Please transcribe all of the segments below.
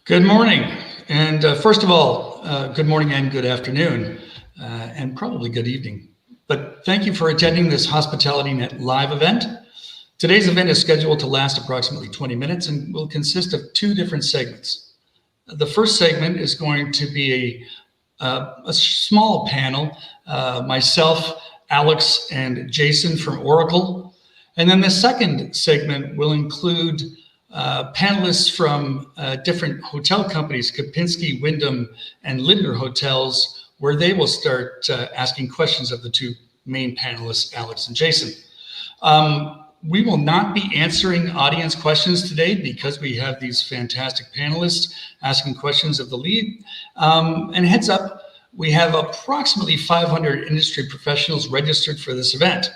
Good morning. And first of all, good morning and good afternoon, and probably good evening. But thank you for attending this Hospitality Net live event. Today's event is scheduled to last approximately 20 minutes and will consist of two different segments. The first segment is going to be a small panel, myself, Alex, and Jason from Oracle. And then the second segment will include panelists from different hotel companies, Kempinski, Wyndham, and Lindner Hotels, where they will start asking questions of the two main panelists, Alex and Jason. We will not be answering audience questions today because we have these fantastic panelists asking questions of the lead. And heads up, we have approximately 500 industry professionals registered for this event.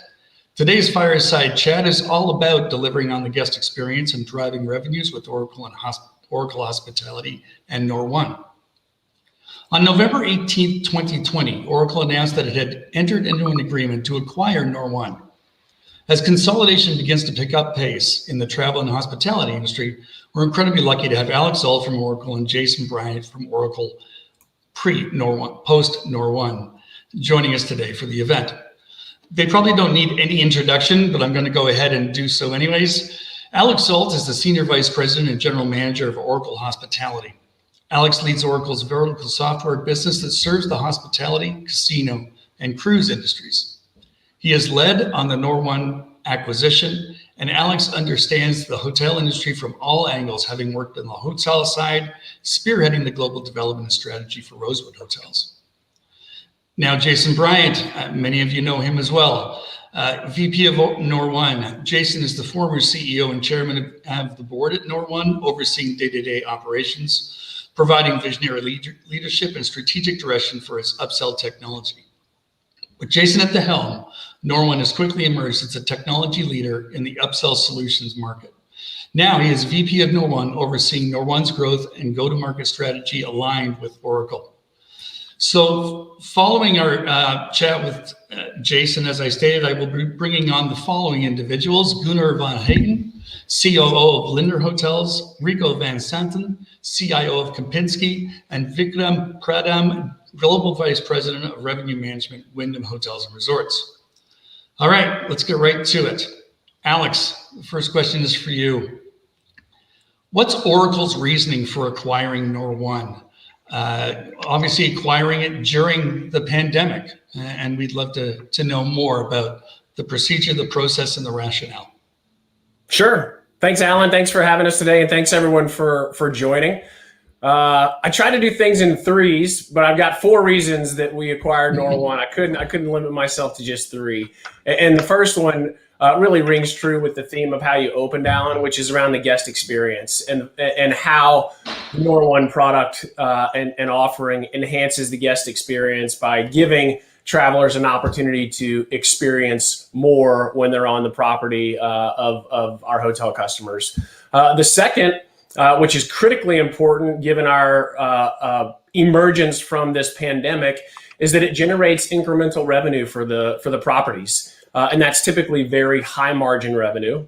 Today's fireside chat is all about delivering on the guest experience and driving revenues with Oracle Hospitality and Nor1. On November 18, 2020, Oracle announced that it had entered into an agreement to acquire Nor1. As consolidation begins to pick up pace in the travel and hospitality industry, we're incredibly lucky to have Alex Zoll from Oracle and Jason Bryant from Oracle pre-Nor1, post-Nor1 joining us today for the event. They probably don't need any introduction, but I'm going to go ahead and do so anyways. Alex Zoll is the Senior Vice President and General Manager of Oracle Hospitality. Alex leads Oracle's vertical software business that serves the hospitality, casino, and cruise industries. He has led on the Nor1 acquisition, and Alex understands the hotel industry from all angles, having worked on the hotel side, spearheading the global development strategy for Rosewood Hotels. Now, Jason Bryant, many of you know him as well, VP of Nor1. Jason is the former CEO and chairman of the board at Nor1, overseeing day-to-day operations, providing visionary leadership and strategic direction for its upsell technology. With Jason at the helm, Nor1 has quickly emerged as a technology leader in the upsell solutions market. Now he is VP of Nor1, overseeing Nor1's growth and go-to-market strategy aligned with Oracle. So following our chat with Jason, as I stated, I will be bringing on the following individuals: Gunnar van Hagen, COO of Lindner Hotels, Rico van Santen, CIO of Kempinski, and Vikram Pradham, Global Vice President of Revenue Management, Wyndham Hotels and Resorts. All right, let's get right to it. Alex, the first question is for you. What's Oracle's reasoning for acquiring Nor1? Obviously acquiring it during the pandemic, and we'd love to know more about the procedure, the process, and the rationale. Sure. Thanks, Alan. Thanks for having us today, and thanks everyone for joining. I try to do things in threes, but I've got four reasons that we acquired Nor1. I couldn't limit myself to just three. And the first one really rings true with the theme of how you opened, Alan, which is around the guest experience and how the Nor1 product and offering enhances the guest experience by giving travelers an opportunity to experience more when they're on the property of our hotel customers. The second, which is critically important given our emergence from this pandemic, is that it generates incremental revenue for the properties. And that's typically very high margin revenue.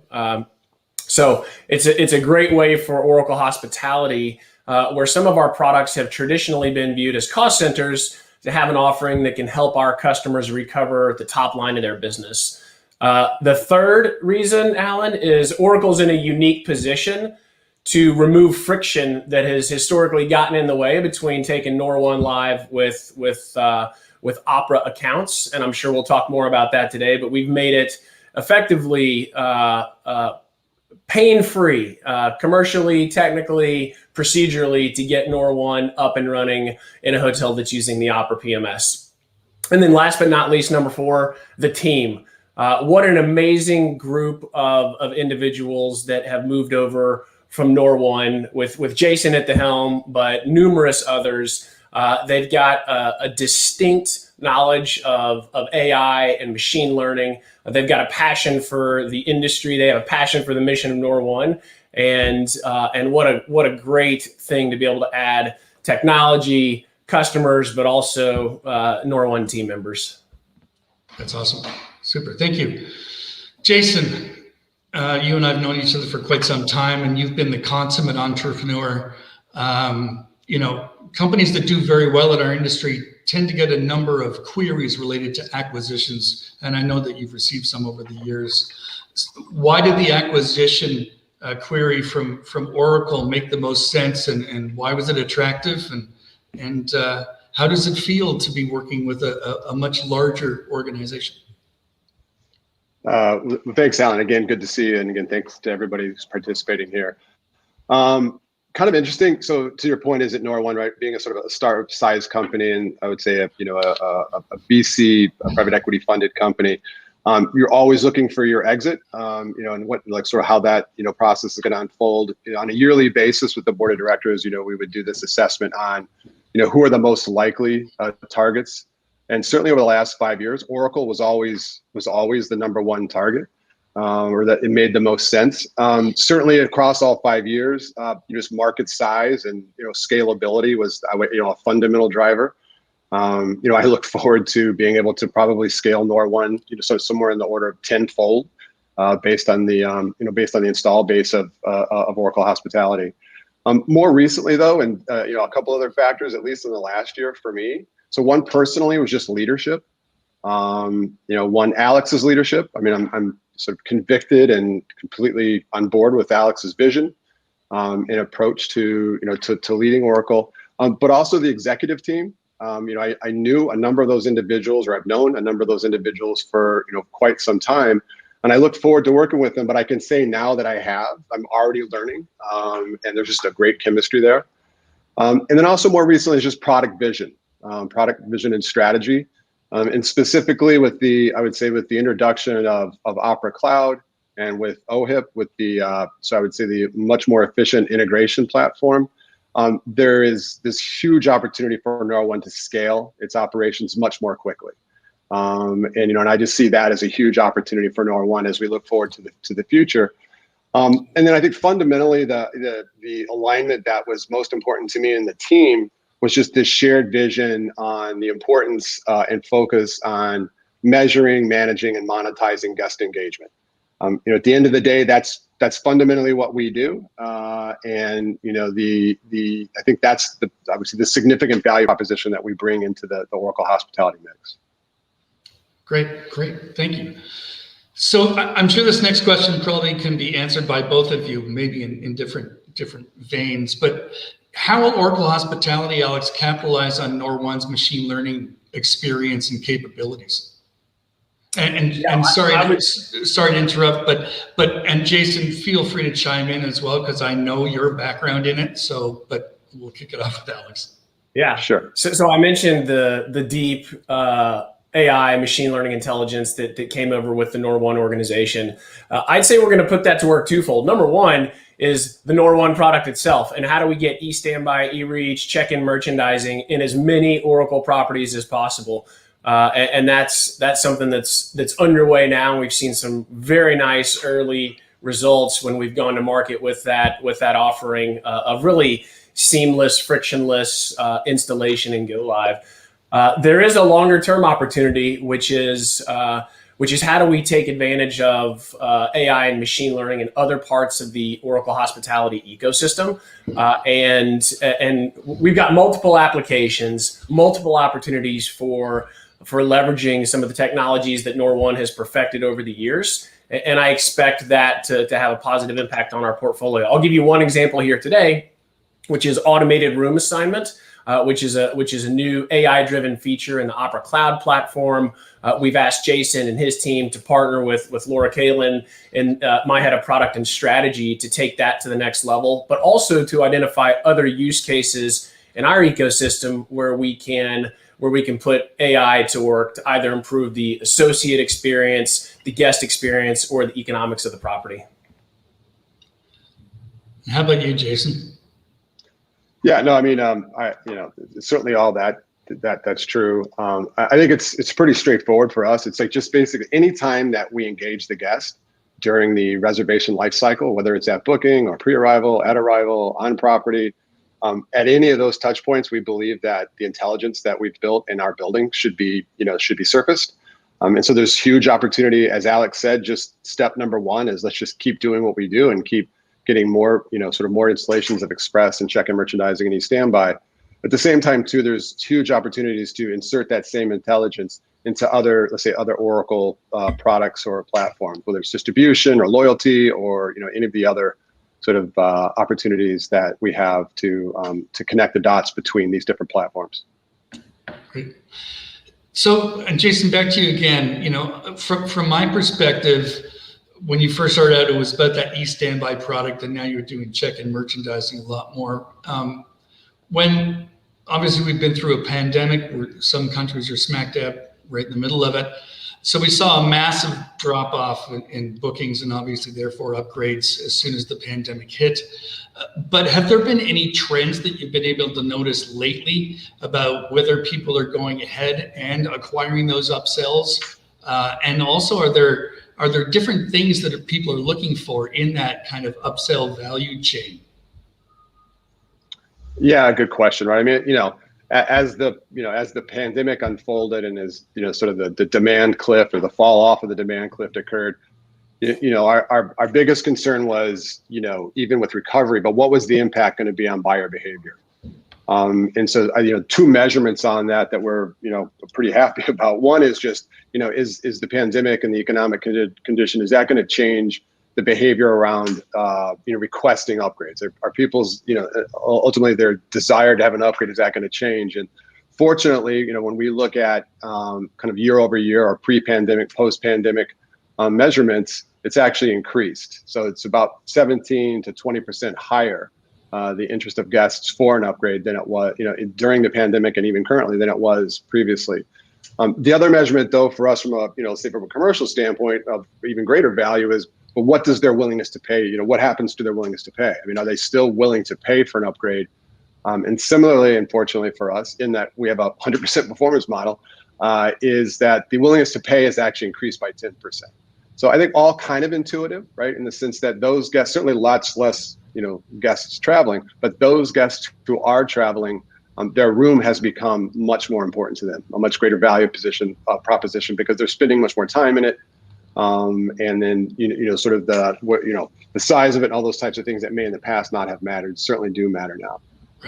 So it's a great way for Oracle Hospitality, where some of our products have traditionally been viewed as cost centers, to have an offering that can help our customers recover the top line of their business. The third reason, Alan, is Oracle's in a unique position to remove friction that has historically gotten in the way between taking Nor1 live with Opera accounts, and I'm sure we'll talk more about that today, but we've made it effectively pain-free, commercially, technically, procedurally, to get Nor1 up and running in a hotel that's using the Opera PMS. And then last but not least, number four, the team. What an amazing group of individuals that have moved over from Nor1 with Jason at the helm, but numerous others. They've got a distinct knowledge of AI and machine learning. They've got a passion for the industry. They have a passion for the mission of Nor1, and what a great thing to be able to add technology, customers, but also Nor1 team members. That's awesome. Super. Thank you, Jason. You and I have known each other for quite some time, and you've been the consummate entrepreneur Companies that do very well in our industry tend to get a number of queries related to acquisitions, and I know that you've received some over the years. Why did the acquisition query from Oracle make the most sense, and why was it attractive, and how does it feel to be working with a much larger organization? Thanks, Alan. Again, good to see you, and again, thanks to everybody who's participating here. Kind of interesting. So to your point, is it Nor1, right? Being a sort of a startup size company, and I would say a VC, a private equity funded company, you're always looking for your exit, and what sort of how that process is going to unfold on a yearly basis with the board of directors. We would do this assessment on who are the most likely targets, and certainly over the last 5 years, Oracle was always the #1 target. Or that it made the most sense. Certainly across all 5 years, just market size and scalability was a fundamental driver. I look forward to being able to probably scale Nor1, so somewhere in the order of tenfold, based on the install base of Oracle Hospitality. More recently, though, and a couple other factors, at least in the last year for me. So one personally was just leadership. One, Alex's leadership. I mean, I'm sort of convicted and completely on board with Alex's vision and approach to leading Oracle, but also the executive team. I knew a number of those individuals, or I've known a number of those individuals for quite some time, and I look forward to working with them. But I can say now that I'm already learning, and there's just a great chemistry there. And then also more recently is just product vision and strategy. And specifically with the introduction of Opera Cloud and with OHIP, with so I would say the much more efficient integration platform, there is this huge opportunity for Nor1 to scale its operations much more quickly. And I just see that as a huge opportunity for Nor1 as we look forward to the future. And then I think fundamentally the alignment that was most important to me and the team was just this shared vision on the importance and focus on measuring, managing, and monetizing guest engagement. At the end of the day, that's fundamentally what we do, and I think that's obviously the significant value proposition that we bring into the Oracle Hospitality mix. Great, thank you. So I'm sure this next question probably can be answered by both of you, maybe in different veins, but how will Oracle Hospitality, Alex, capitalize on Nor1's machine learning experience and capabilities? And sorry to interrupt, but Jason, feel free to chime in as well, because I know your background in it. So, but we'll kick it off with Alex. Yeah, sure. So I mentioned the deep AI, machine learning intelligence that came over with the Nor1 organization. I'd say we're going to put that to work twofold. Number one is the Nor1 product itself, and how do we get eStandby, eReach, check-in merchandising in as many Oracle properties as possible. And that's something that's underway now. We've seen some very nice early results when we've gone to market with that offering of really seamless, frictionless installation and go live. There is a longer term opportunity, which is how do we take advantage of AI and machine learning in other parts of the Oracle Hospitality ecosystem, and we've got multiple applications, multiple opportunities for leveraging some of the technologies that Nor1 has perfected over the years, and I expect that to have a positive impact on our portfolio. I'll give you one example here today, which is automated room assignment. Which is a new AI-driven feature in the Opera Cloud platform. We've asked Jason and his team to partner with Laura Kalin and my head of product and strategy to take that to the next level, but also to identify other use cases in our ecosystem where we can put AI to work to either improve the associate experience, the guest experience, or the economics of the property. How about you, Jason? Yeah, no, I mean, certainly all that's true. I think it's pretty straightforward for us. It's like just basically any time that we engage the guest during the reservation life cycle, whether it's at booking or pre-arrival, at arrival, on property, at any of those touch points, we believe that the intelligence that we've built in our building should be surfaced. And so there's huge opportunity, as Alex said. Just step number one is let's just keep doing what we do and keep getting more, sort of more installations of Express and check-in merchandising and e-standby. At the same time, too, there's huge opportunities to insert that same intelligence into other, let's say, other Oracle products or platforms, whether it's distribution or loyalty or any of the other sort of opportunities that we have to connect the dots between these different platforms. Great. So, and Jason, back to you again. From my perspective, when you first started out, it was about that e-standby product, and now you're doing check-in merchandising a lot more. When obviously we've been through a pandemic where some countries are smack dab right in the middle of it. So we saw a massive drop off in bookings and obviously therefore upgrades as soon as the pandemic hit. But have there been any trends that you've been able to notice lately about whether people are going ahead and acquiring those upsells? And also, are there different things that people are looking for in that kind of upsell value chain? Yeah, good question, right? I mean, as the pandemic unfolded and as sort of the demand cliff or the fall off of the demand cliff occurred, our biggest concern was even with recovery, but what was the impact going to be on buyer behavior? And so two measurements on that we're pretty happy about. One is just is the pandemic and the economic condition, is that going to change the behavior around requesting upgrades? Are people's ultimately their desire to have an upgrade, is that going to change? And fortunately, when we look at kind of year over year or pre-pandemic, post-pandemic measurements, it's actually increased. So it's about 17 to 20% higher the interest of guests for an upgrade than it was during the pandemic and even currently than it was previously. The other measurement, though, for us from say from a commercial standpoint of even greater value is, but what does their willingness to pay? What happens to their willingness to pay? I mean, are they still willing to pay for an upgrade? And similarly, unfortunately for us, in that we have a 100% performance model, is that the willingness to pay has actually increased by 10%. So I think all kind of intuitive, right? In the sense that those guests, certainly lots less, guests traveling, but those guests who are traveling, their room has become much more important to them, a much greater value proposition, because they're spending much more time in it. And then, sort of the size of it and all those types of things that may in the past not have mattered certainly do matter now.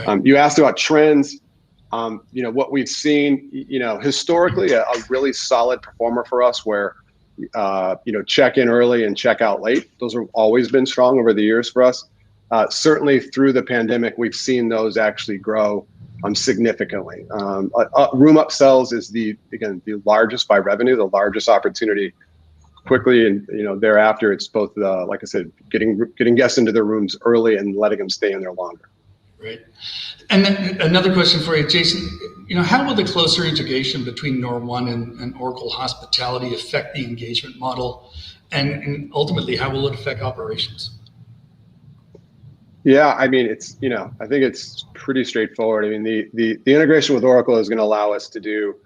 Right. You asked about trends. What we've seen, historically, a really solid performer for us where, check in early and check out late. Those have always been strong over the years for us. Certainly through the pandemic, we've seen those actually grow significantly. Room upsells is the largest by revenue, the largest opportunity. Quickly, and thereafter, it's both like I said, getting guests into their rooms early and letting them stay in there longer. Right. And then another question for you, Jason. How will the closer integration between Nor1 and Oracle Hospitality affect the engagement model, and ultimately, how will it affect operations? Yeah, I mean, it's I think it's pretty straightforward. I mean, the integration with Oracle is going to allow us to do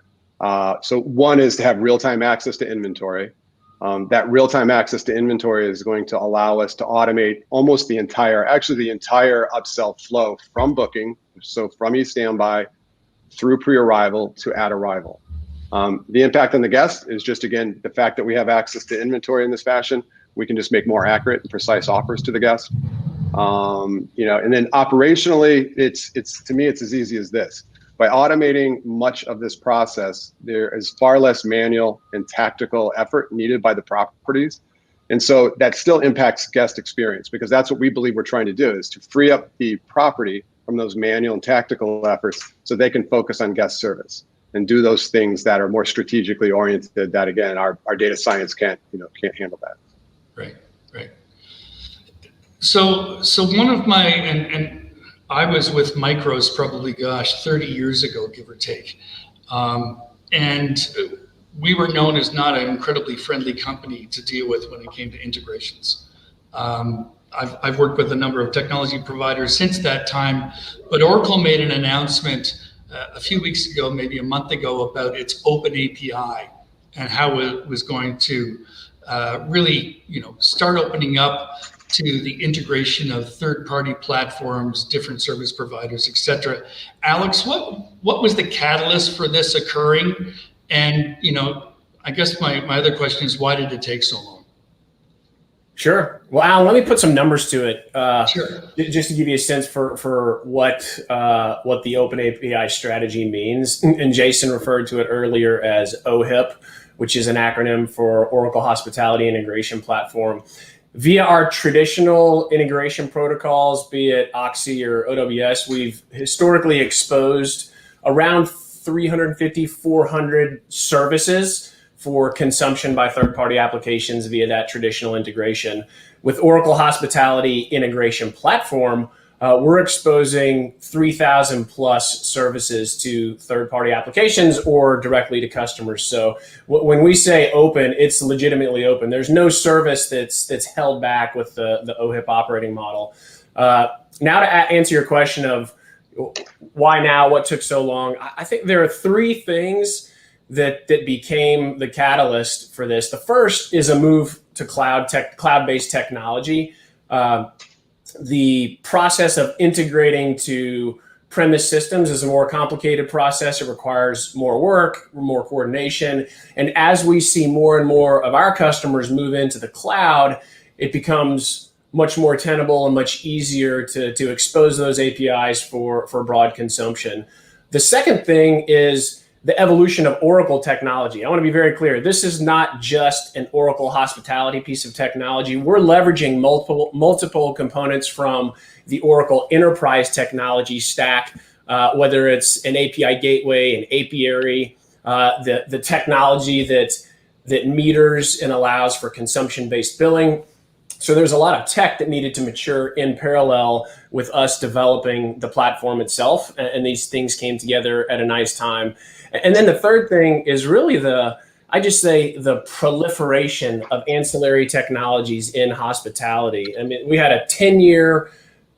so. One is to have real-time access to inventory. That real-time access to inventory is going to allow us to automate almost the entire upsell flow from booking, so from e-standby through pre-arrival to at arrival. The impact on the guest is just, again, the fact that we have access to inventory in this fashion. We can just make more accurate and precise offers to the guest. And then operationally, it's to me, it's as easy as this. By automating much of this process, there is far less manual and tactical effort needed by the properties. And so that still impacts guest experience, because that's what we believe we're trying to do, is to free up the property from those manual and tactical efforts so they can focus on guest service and do those things that are more strategically oriented that, again, our data science can't handle that. Right. So one of my, and I was with Micros probably, 30 years ago, give or take. And we were known as not an incredibly friendly company to deal with when it came to integrations. I've worked with a number of technology providers since that time, but Oracle made an announcement a few weeks ago, maybe a month ago, about its open API and how it was going to really, start opening up to the integration of third-party platforms, different service providers, et cetera. Alex, what was the catalyst for this occurring? And, I guess my other question is, why did it take so long? Sure. Well, Alan, let me put some numbers to it, Sure. just to give you a sense for what the Open API strategy means. And Jason referred to it earlier as OHIP, which is an acronym for Oracle Hospitality Integration Platform. Via our traditional integration protocols, be it Oxy or OWS, we've historically exposed around 350, 400 services for consumption by third-party applications via that traditional integration. With Oracle Hospitality Integration Platform, we're exposing 3,000 plus services to third-party applications or directly to customers. So when we say open, it's legitimately open. There's no service that's held back with the OHIP operating model. Now to answer your question of why now, what took so long, I think there are three things that became the catalyst for this. The first is a move to cloud-based technology. The process of integrating to premise systems is a more complicated process. It requires more work, more coordination. And as we see more and more of our customers move into the cloud, it becomes much more tenable and much easier to expose those APIs for broad consumption. The second thing is the evolution of Oracle technology. I want to be very clear. This is not just an Oracle hospitality piece of technology. We're leveraging multiple components from the Oracle enterprise technology stack, whether it's an API gateway, an apiary, the technology that meters and allows for consumption-based billing. So there's a lot of tech that needed to mature in parallel with us developing the platform itself. And these things came together at a nice time. And then the third thing is really the proliferation of ancillary technologies in hospitality. I mean, we had a 10-year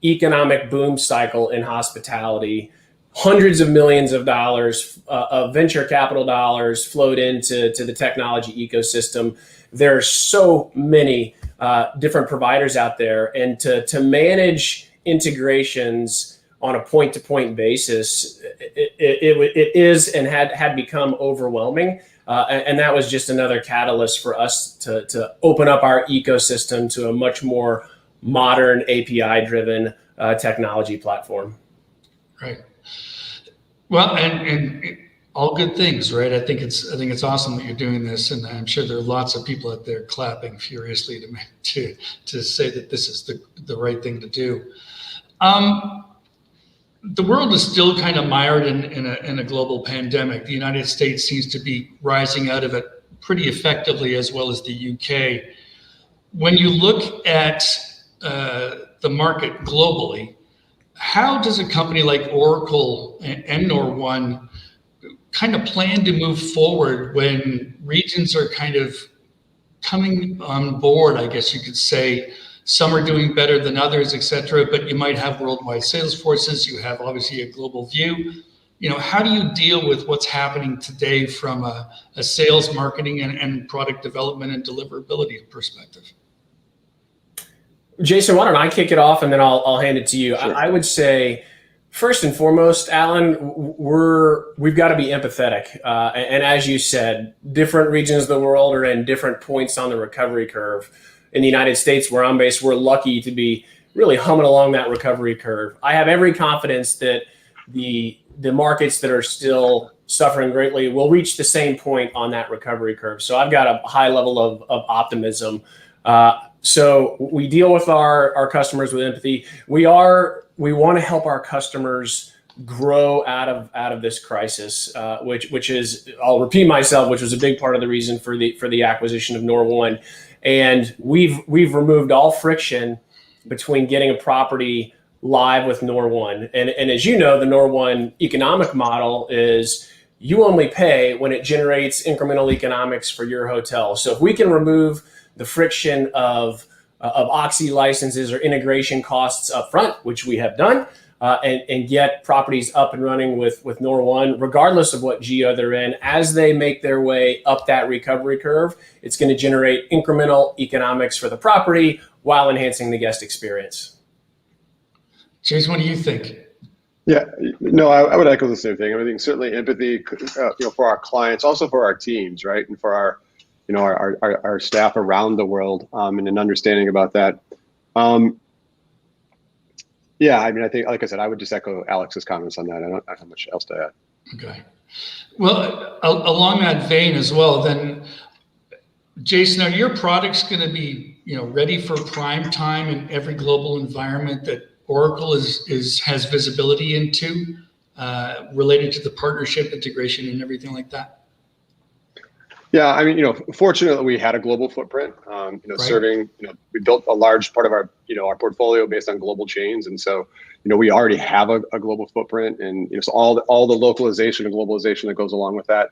economic boom cycle in hospitality. Hundreds of millions of dollars of venture capital dollars flowed into the technology ecosystem. There are so many different providers out there, and to manage integrations on a point-to-point basis, it is and had become overwhelming, and that was just another catalyst for us to open up our ecosystem to a much more modern API-driven technology platform. Right. Well, and all good things, right? I think it's awesome that you're doing this, and I'm sure there are lots of people out there clapping furiously to say that this is the right thing to do. The world is still kind of mired in a global pandemic. The United States seems to be rising out of it pretty effectively, as well as the UK. When you look at the market globally, how does a company like Oracle and Nor1 kind of plan to move forward when regions are kind of coming on board, I guess you could say? Some are doing better than others, et cetera, but you might have worldwide sales forces. You have obviously a global view. How do you deal with what's happening today from a sales, marketing, and product development and deliverability perspective? Jason, why don't I kick it off and then I'll hand it to you. Sure. I would say, first and foremost, Alan, we've got to be empathetic. And as you said, different regions of the world are in different points on the recovery curve. In the United States, where I'm based, we're lucky to be really humming along that recovery curve. I have every confidence that the markets that are still suffering greatly will reach the same point on that recovery curve. So I've got a high level of optimism. So we deal with our customers with empathy. We want to help our customers grow out of this crisis, which is, I'll repeat myself, which was a big part of the reason for the acquisition of Nor1. And we've removed all friction between getting a property live with Nor1. And as you know, the Nor1 economic model is you only pay when it generates incremental economics for your hotel. So if we can remove the friction of Oxy licenses or integration costs up front, which we have done, and get properties up and running with Nor1, regardless of what geo they're in, as they make their way up that recovery curve, it's going to generate incremental economics for the property while enhancing the guest experience. Jason, what do you think? Yeah, no, I would echo the same thing. I think certainly empathy, for our clients, also for our teams, right, and for our our staff around the world, and an understanding about that. Yeah, I mean, I think, like I said, I would just echo Alex's comments on that. I don't have much else to add. Okay. Well, along that vein as well, then, Jason, are your products going to be, ready for prime time in every global environment that Oracle has visibility into, related to the partnership, integration, and everything like that? Yeah, I mean, fortunately, we had a global footprint. Right. Serving. We built a large part of our, our portfolio based on global chains, and so, we already have a global footprint, and so all the localization and globalization that goes along with that.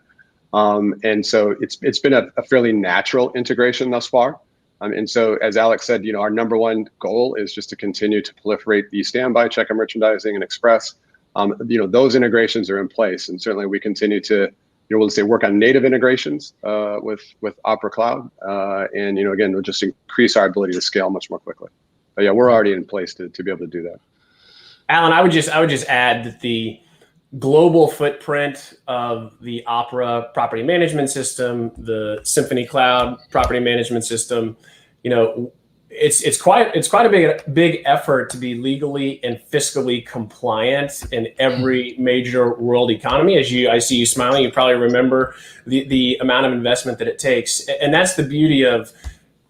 And so it's been a fairly natural integration thus far. And so, as Alex said, our number one goal is just to continue to proliferate the standby, checkout merchandising, and express. Those integrations are in place, and certainly we continue to, we'll say, work on native integrations with Opera Cloud, and again, we'll just increase our ability to scale much more quickly. But yeah, we're already in place to be able to do that. Alan, I would just add that the global footprint of the Opera property management system, the Symphony Cloud property management system, it's quite a big effort to be legally and fiscally compliant in every major world economy. I see you smiling, you probably remember the amount of investment that it takes. And that's the beauty of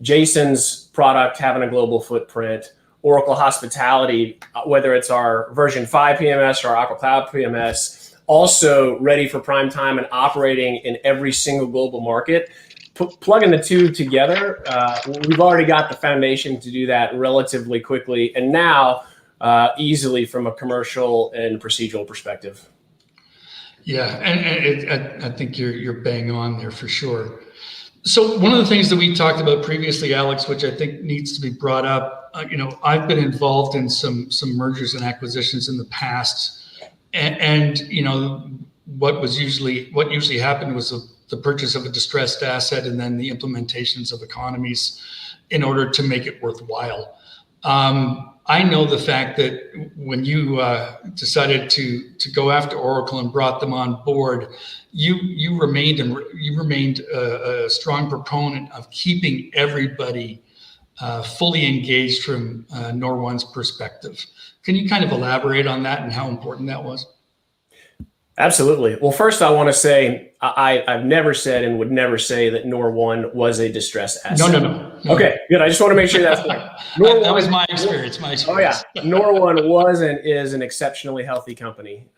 Jason's product having a global footprint. Oracle Hospitality, whether it's our version 5 PMS or our Opera Cloud PMS, also ready for prime time and operating in every single global market. Plugging the two together, we've already got the foundation to do that relatively quickly, and now easily from a commercial and procedural perspective. Yeah, and I think you're bang on there for sure. So one of the things that we talked about previously, Alex, which I think needs to be brought up, I've been involved in some mergers and acquisitions in the past, and what usually happened was the purchase of a distressed asset and then the implementations of economies in order to make it worthwhile. I know the fact that when you decided to go after Oracle and brought them on board, you remained a strong proponent of keeping everybody fully engaged from Nor1's perspective. Can you kind of elaborate on that and how important that was? Absolutely. Well, first I want to say I've never said and would never say that Nor1 was a distressed asset. No. Okay, good. I just want to make sure that's clear. That was my experience. Oh yeah, Nor1 was and is an exceptionally healthy company.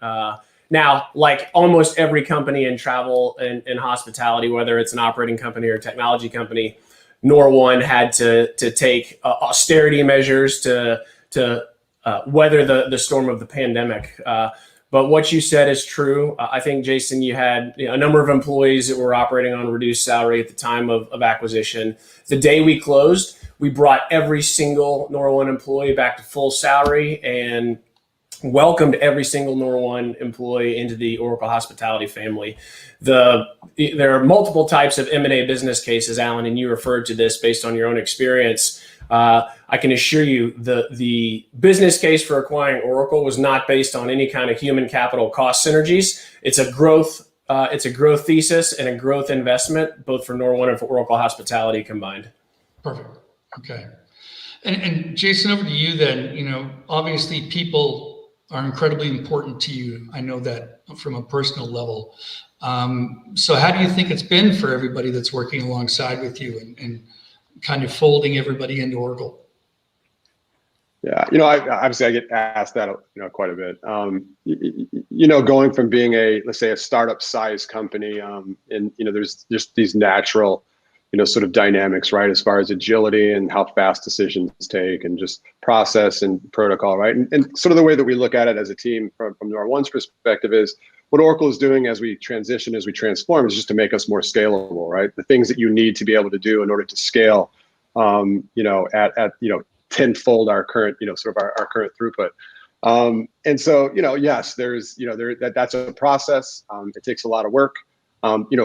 Now, like almost every company in travel and hospitality, whether it's an operating company or a technology company, Nor1 had to take austerity measures to weather the storm of the pandemic. But what you said is true. I think, Jason, you had a number of employees that were operating on reduced salary at the time of acquisition. The day we closed, we brought every single Nor1 employee back to full salary and welcomed every single Nor1 employee into the Oracle Hospitality family. There are multiple types of M&A business cases, Alan, and you referred to this based on your own experience. I can assure you the business case for acquiring Oracle was not based on any kind of human capital cost synergies. It's a growth thesis and a growth investment, both for Nor1 and for Oracle Hospitality combined. Perfect. Okay. And Jason, over to you then. Obviously people are incredibly important to you. I know that from a personal level. So how do you think it's been for everybody that's working alongside with you and kind of folding everybody into Oracle? Yeah, obviously I get asked that, quite a bit. Going from being let's say a startup size company, and there's just these natural, sort of dynamics, right? As far as agility and how fast decisions take and just process and protocol, right? And sort of the way that we look at it as a team from Nor1's perspective is what Oracle is doing as we transition, as we transform, is just to make us more scalable, right? The things that you need to be able to do in order to scale, at tenfold our current, sort of our current throughput. And so, yes, there's, that's a process. It takes a lot of work.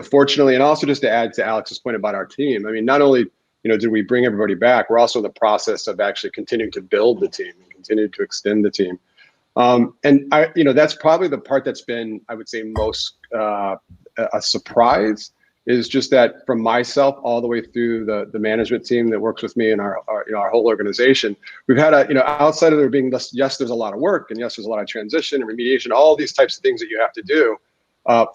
Fortunately, and also just to add to Alex's point about our team, I mean, not only, did we bring everybody back, we're also in the process of actually continuing to build the team and continue to extend the team. And that's probably the part that's been, I would say, most a surprise is just that from myself all the way through the management team that works with me and our whole organization, we've had outside of there being yes, there's a lot of work, and yes, there's a lot of transition and remediation, all these types of things that you have to do.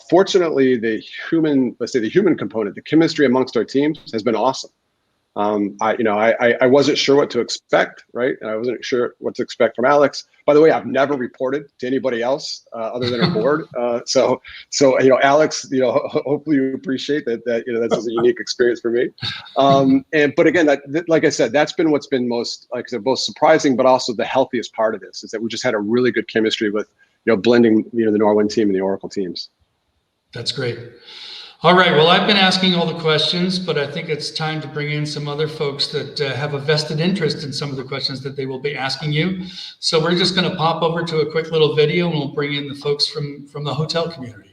Fortunately, the human component, the chemistry amongst our teams has been awesome. I wasn't sure what to expect, right? And I wasn't sure what to expect from Alex. By the way, I've never reported to anybody else other than our board. So Alex, hopefully you appreciate that this is a unique experience for me. But again, like I said, that's been what's been most, like I said, both surprising, but also the healthiest part of this is that we just had a really good chemistry with blending the Nor1 team and the Oracle teams. That's great. All right, well, I've been asking all the questions, but I think it's time to bring in some other folks that have a vested interest in some of the questions that they will be asking you. So we're just going to pop over to a quick little video, and we'll bring in the folks from the hotel community.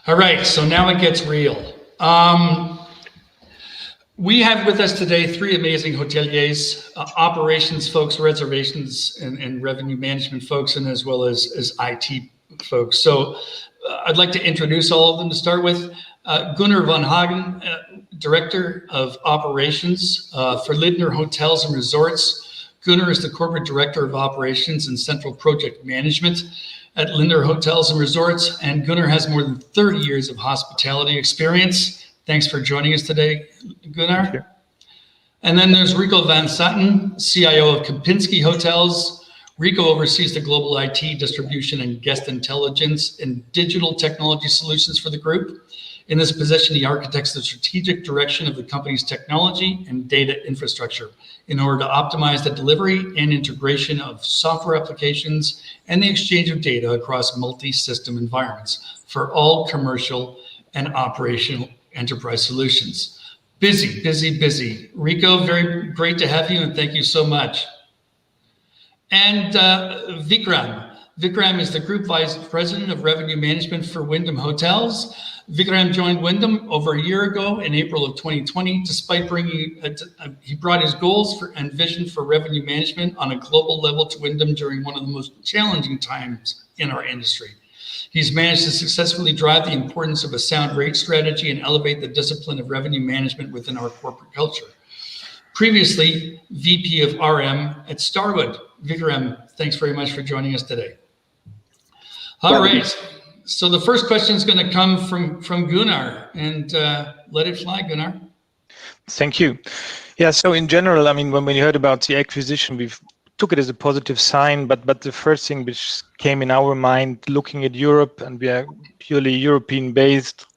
All right, so now it gets real. We have with us today 3 amazing hoteliers, operations folks, reservations, and revenue management folks, and as well as IT folks. So I'd like to introduce all of them to start with. Gunnar von Hagen, Director of Operations for Lindner Hotels and Resorts. Gunnar is the Corporate Director of Operations and Central Project Management at Lindner Hotels and Resorts, and Gunnar has more than 30 years of hospitality experience. Thanks for joining us today, Gunnar. Thank you. And then there's Rico van Satten, CIO of Kempinski Hotels. Rico oversees the global IT, distribution, and guest intelligence and digital technology solutions for the group. In this position, he architects the strategic direction of the company's technology and data infrastructure in order to optimize the delivery and integration of software applications and the exchange of data across multi-system environments for all commercial and operational enterprise solutions. Busy, busy, busy. Rico, very great to have you, and thank you so much. And Vikram. Vikram is the Group Vice President of Revenue Management for Wyndham Hotels. Vikram joined Wyndham over a year ago in April of 2020, despite he brought his goals and vision for revenue management on a global level to Wyndham during one of the most challenging times in our industry. He's managed to successfully drive the importance of a sound rate strategy and elevate the discipline of revenue management within our corporate culture. Previously, VP of RM at Starwood. Vikram, thanks very much for joining us today. All right, so the first question is going to come from Gunnar, and let it fly, Gunnar. Thank you. Yeah, so in general, I mean, when we heard about the acquisition, we took it as a positive sign, but the first thing which came in our mind, looking at Europe, and we are purely European based,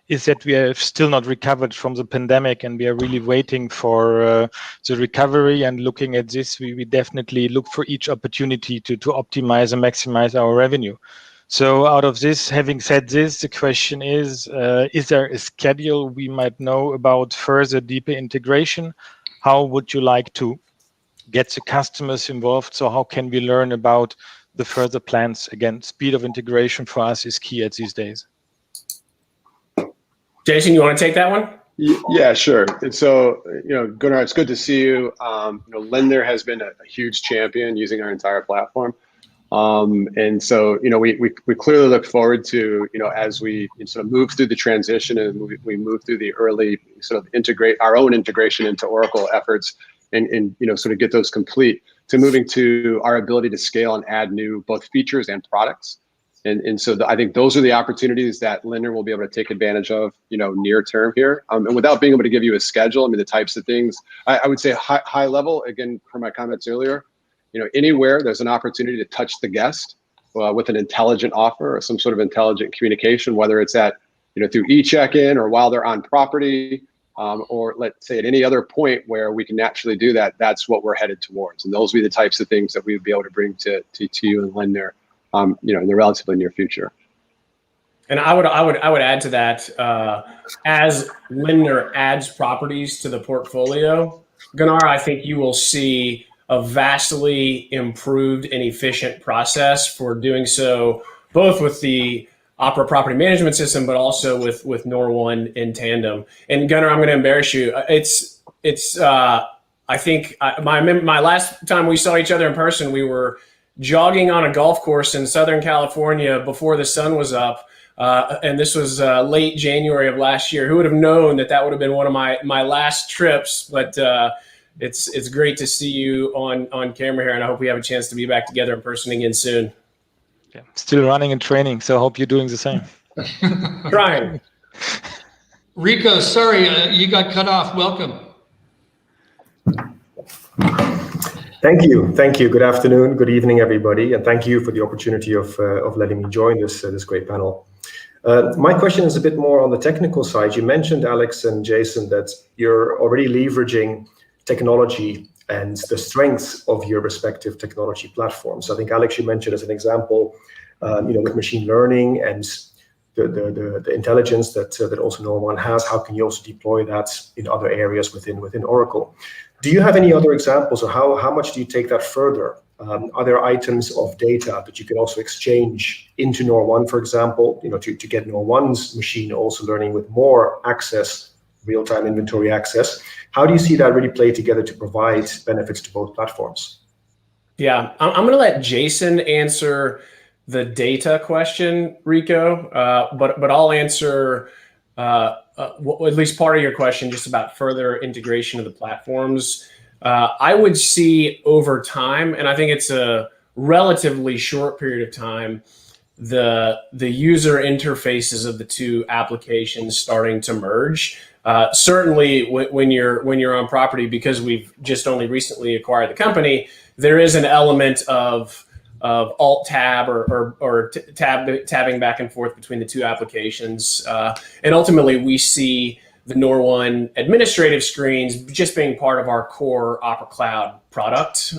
is that we have still not recovered from the pandemic, and we are really waiting for the recovery. And looking at this, we definitely look for each opportunity to optimize and maximize our revenue. So out of this, having said this, the question is there a schedule we might know about further deeper integration? How would you like to get the customers involved? So how can we learn about the further plans? Again, speed of integration for us is key at these days. Jason, you want to take that one? Yeah, sure. And so, Gunnar, it's good to see you. Lindner has been a huge champion using our entire platform. And so, we clearly look forward to, as we sort of move through the transition and we move through the early sort of integrate our own integration into Oracle efforts and sort of get those complete, to moving to our ability to scale and add new both features and products. And so I think those are the opportunities that Lindner will be able to take advantage of, near term here. And without being able to give you a schedule, I mean, the types of things, I would say high level, again, from my comments earlier, anywhere there's an opportunity to touch the guest with an intelligent offer or some sort of intelligent communication, whether it's at, through e-check-in or while they're on property, or let's say at any other point where we can naturally do that, that's what we're headed towards. And those will be the types of things that we would be able to bring to you and Lindner, in the relatively near future. And I would add to that, as Lindner adds properties to the portfolio, Gunnar, I think you will see a vastly improved and efficient process for doing so, both with the Opera property management system, but also with Nor1 in tandem. And Gunnar, I'm going to embarrass you. I think my last time we saw each other in person, we were jogging on a golf course in Southern California before the sun was up. And this was late January of last year. Who would have known that would have been one of my last trips? But it's great to see you on camera here, and I hope we have a chance to be back together in person again soon. Yeah, still running and training, so I hope you're doing the same. Trying. Rico, sorry, you got cut off. Welcome. Thank you. Good afternoon, good evening, everybody, and thank you for the opportunity of letting me join this great panel. My question is a bit more on the technical side. You mentioned, Alex and Jason, that you're already leveraging technology and the strengths of your respective technology platforms. I think, Alex, you mentioned as an example, with machine learning and the intelligence that also Nor1 has. How can you also deploy that in other areas within Oracle? Do you have any other examples, or how much do you take that further? Are there items of data that you can also exchange into Nor1, for example, to get Nor1's machine also learning with more access, real-time inventory access? How do you see that really play together to provide benefits to both platforms? Yeah, I'm going to let Jason answer the data question, Rico, but I'll answer at least part of your question just about further integration of the platforms. I would see over time, and I think it's a relatively short period of time, the user interfaces of the two applications starting to merge. Certainly when you're on property, because we've just only recently acquired the company, there is an element of alt tab or tabbing back and forth between the two applications. And ultimately we see the Nor1 administrative screens just being part of our core Opera Cloud product.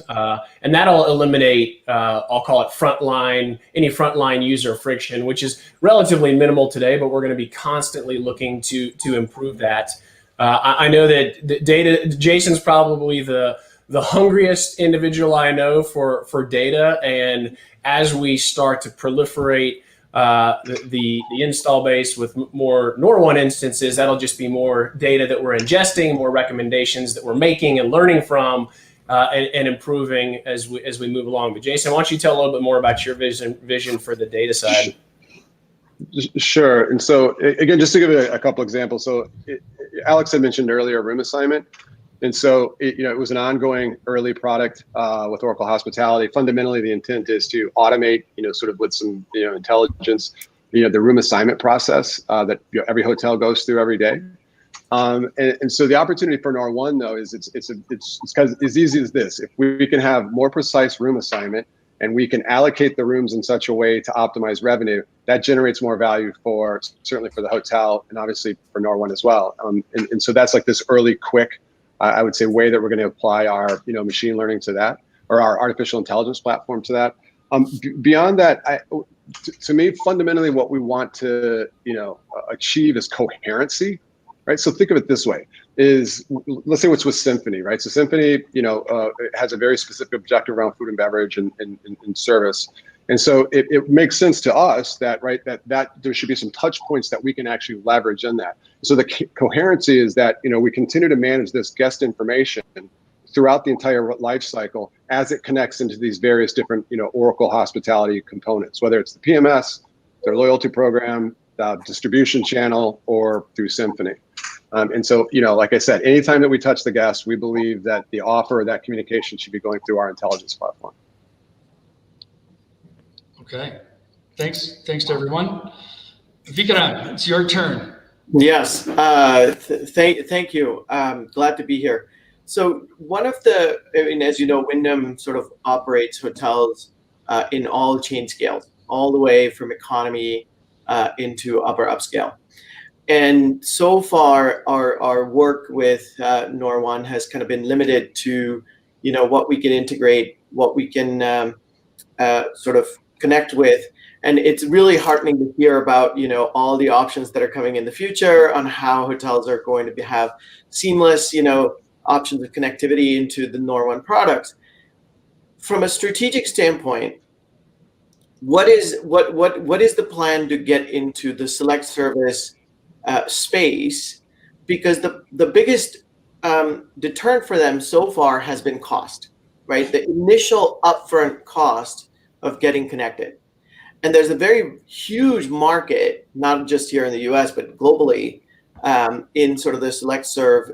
And that'll eliminate, I'll call it any frontline user friction, which is relatively minimal today, but we're going to be constantly looking to improve that. I know that the data, Jason's probably the hungriest individual I know for data. And as we start to proliferate the install base with more Nor1 instances, that'll just be more data that we're ingesting, more recommendations that we're making and learning from, and improving as we move along. But Jason, why don't you tell a little bit more about your vision for the data side? Sure. And so again, just to give a couple examples. So Alex had mentioned earlier room assignment. And so it was an ongoing early product with Oracle Hospitality. Fundamentally, the intent is to automate, sort of with some intelligence, the room assignment process that every hotel goes through every day. And so the opportunity for Nor1 though is it's as easy as this. If we can have more precise room assignment and we can allocate the rooms in such a way to optimize revenue, that generates more value certainly for the hotel and obviously for Nor1 as well. And so that's like this early quick, I would say, way that we're going to apply our machine learning to that, or our artificial intelligence platform to that. Beyond that, to me, fundamentally, what we want to achieve is coherency, right? So think of it this way: let's say what's with Symphony, right? So Symphony, it has a very specific objective around food and beverage and service. And so it makes sense to us that there should be some touch points that we can actually leverage in that. So the coherency is that we continue to manage this guest information throughout the entire life cycle as it connects into these various different Oracle Hospitality components, whether it's the PMS, their loyalty program, the distribution channel, or through Symphony. And so like I said, anytime that we touch the guest, we believe that the offer, that communication should be going through our intelligence platform. Okay, thanks to everyone. Vikram, it's your turn. Yes, thank you. Glad to be here. So one of as you know, Wyndham sort of operates hotels in all chain scales, all the way from economy into upper upscale. And so far, our work with Nor1 has kind of been limited to, what we can integrate, what we can sort of connect with. And it's really heartening to hear about, all the options that are coming in the future on how hotels are going to have seamless, options of connectivity into the Nor1 products. from a strategic standpoint, what is the plan to get into the select service space? Because the biggest deterrent for them so far has been cost, right? The initial upfront cost of getting connected. And there's a very huge market, not just here in the US, but globally, in sort of the select serve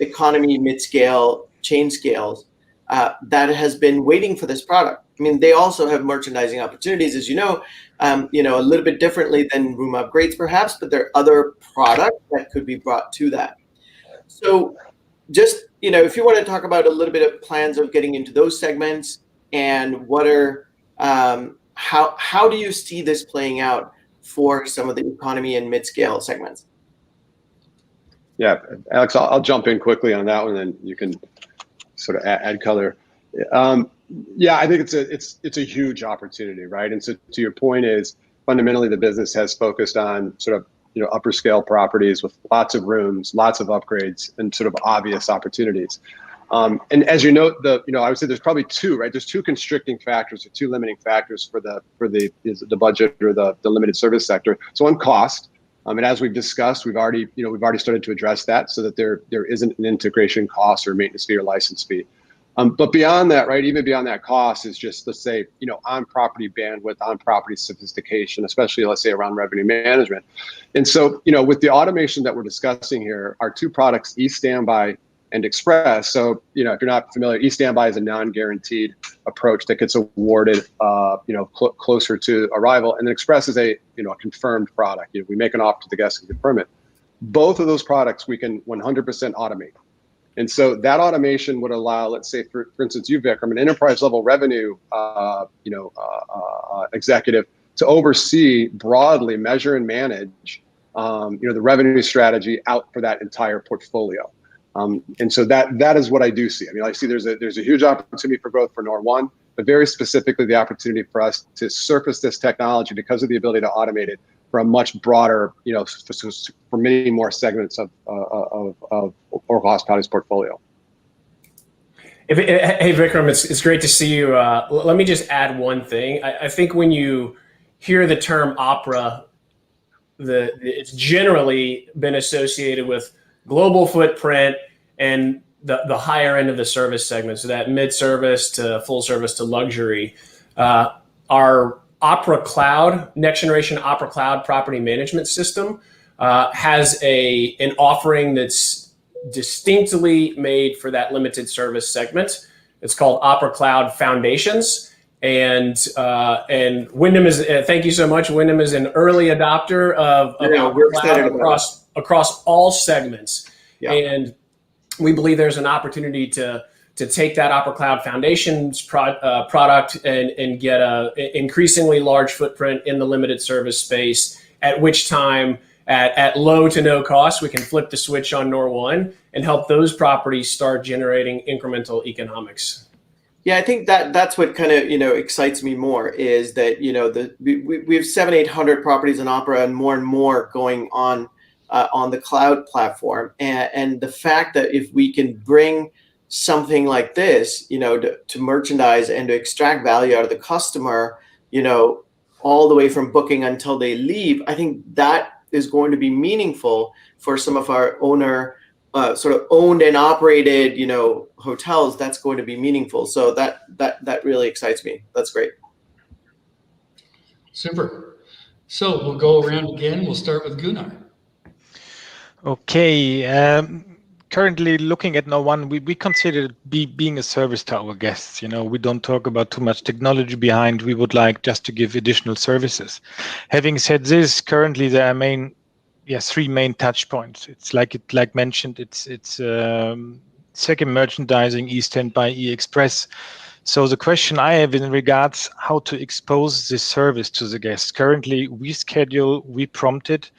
economy, mid-scale, chain scales, that has been waiting for this product. I mean, they also have merchandising opportunities, as you know, a little bit differently than room upgrades perhaps, but there are other products that could be brought to that. So just, if you want to talk about a little bit of plans of getting into those segments, and what are, how do you see this playing out for some of the economy and mid-scale segments? Yeah, Alex, I'll jump in quickly on that one, and then you can sort of add color. Yeah, I think it's a huge opportunity, right? And so to your point is, fundamentally the business has focused on sort of upper scale properties with lots of rooms, lots of upgrades, and sort of obvious opportunities. And as you note, I would say there's probably two, right? There's two constricting factors or two limiting factors for the budget or the limited service sector. So on cost, and as we've discussed, we've already started to address that so that there isn't an integration cost or maintenance fee or license fee. But beyond that, right, even beyond that cost is just, let's say, on-property bandwidth, on-property sophistication, especially, let's say, around revenue management. And so, with the automation that we're discussing here, our two products, eStandby and Express. So, if you're not familiar, eStandby is a non-guaranteed approach that gets awarded, closer to arrival, and then Express is a confirmed product. We make an offer to the guest and confirm it. Both of those products we can 100% automate. And so that automation would allow, let's say, for instance, you, Vikram, an enterprise level revenue, executive, to oversee broadly, measure and manage, the revenue strategy out for that entire portfolio. And so that is what I do see. I mean, I see there's a huge opportunity for growth for Nor1, but very specifically the opportunity for us to surface this technology because of the ability to automate it for a much broader, for many more segments of Oracle Hospitality's portfolio. Hey, Vikram, it's great to see you. Let me just add one thing. I think when you hear the term opera, it's generally been associated with global footprint and the higher end of the service segment, so that mid-service to full service to luxury. Our Opera Cloud, next generation Opera Cloud property management system has an offering that's distinctly made for that limited service segment. It's called Opera Cloud Foundations, and Wyndham is. Thank you so much. Wyndham is an early adopter of Opera Cloud across all segments, and we believe there's an opportunity to take that Opera Cloud Foundations product and get a increasingly large footprint in the limited service space, at which time at low to no cost, we can flip the switch on Nor1 and help those properties start generating incremental economics. Yeah, I think that's what kind of excites me more is that we have 700-800 properties in Opera and more going on the cloud platform, and the fact that if we can bring something like this, to merchandise and to extract value out of the customer, all the way from booking until they leave, I think that is going to be meaningful for some of our sort of owned and operated, hotels. That's going to be meaningful. So that really excites me. That's great. Super. So we'll go around again. We'll start with Gunnar. Okay. Currently looking at Nor1, we consider being a service to our guests. We don't talk about too much technology behind. We would like just to give additional services. Having said this, currently there are three main touch points. It's like mentioned, it's second merchandising, eStandby, Express. So the question I have in regards how to expose this service to the guests. Currently we schedule, we prompt it.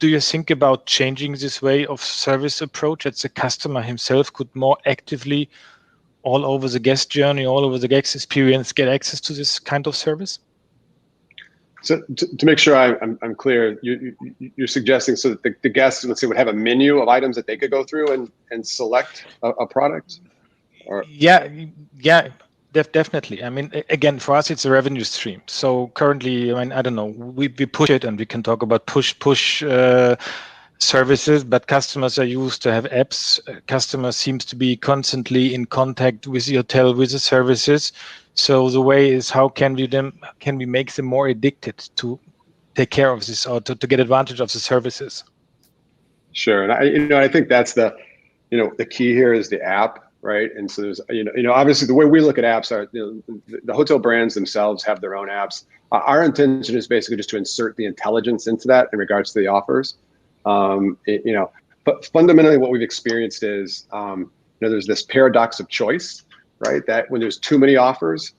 Do you think about changing this way of service approach that the customer himself could more actively, all over the guest journey, all over the guest experience, get access to this kind of service? So to make sure I'm clear, you're suggesting so that the guests, let's say, would have a menu of items that they could go through and select a product? Or? Yeah. Definitely. I mean, again, for us, it's a revenue stream. So currently, I mean, I don't know, we push it, and we can talk about push services, but customers are used to have apps. Customers seems to be constantly in contact with the hotel, with the services. So the way is, how can we make them more addicted to take care of this, or to get advantage of the services? Sure, and I think that's the key here is the app, right? And so there's obviously the way we look at apps are the hotel brands themselves have their own apps. Our intention is basically just to insert the intelligence into that in regards to the offers. But fundamentally, what we've experienced is there's this paradox of choice, right? That when there's too many offers,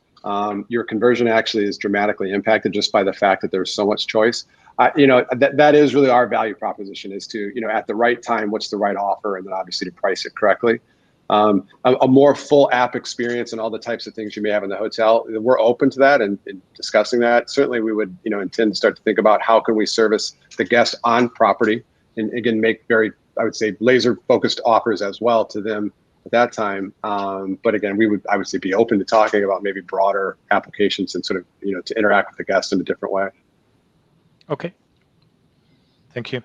your conversion actually is dramatically impacted just by the fact that there's so much choice. That is really our value proposition, is to, at the right time, what's the right offer, and then obviously to price it correctly. A more full app experience and all the types of things you may have in the hotel, we're open to that and discussing that. Certainly we would, intend to start to think about how can we service the guest on property, and again, make very, I would say, laser focused offers as well to them at that time. But again, I would say, be open to talking about maybe broader applications and sort of, to interact with the guest in a different way. Okay. Thank you.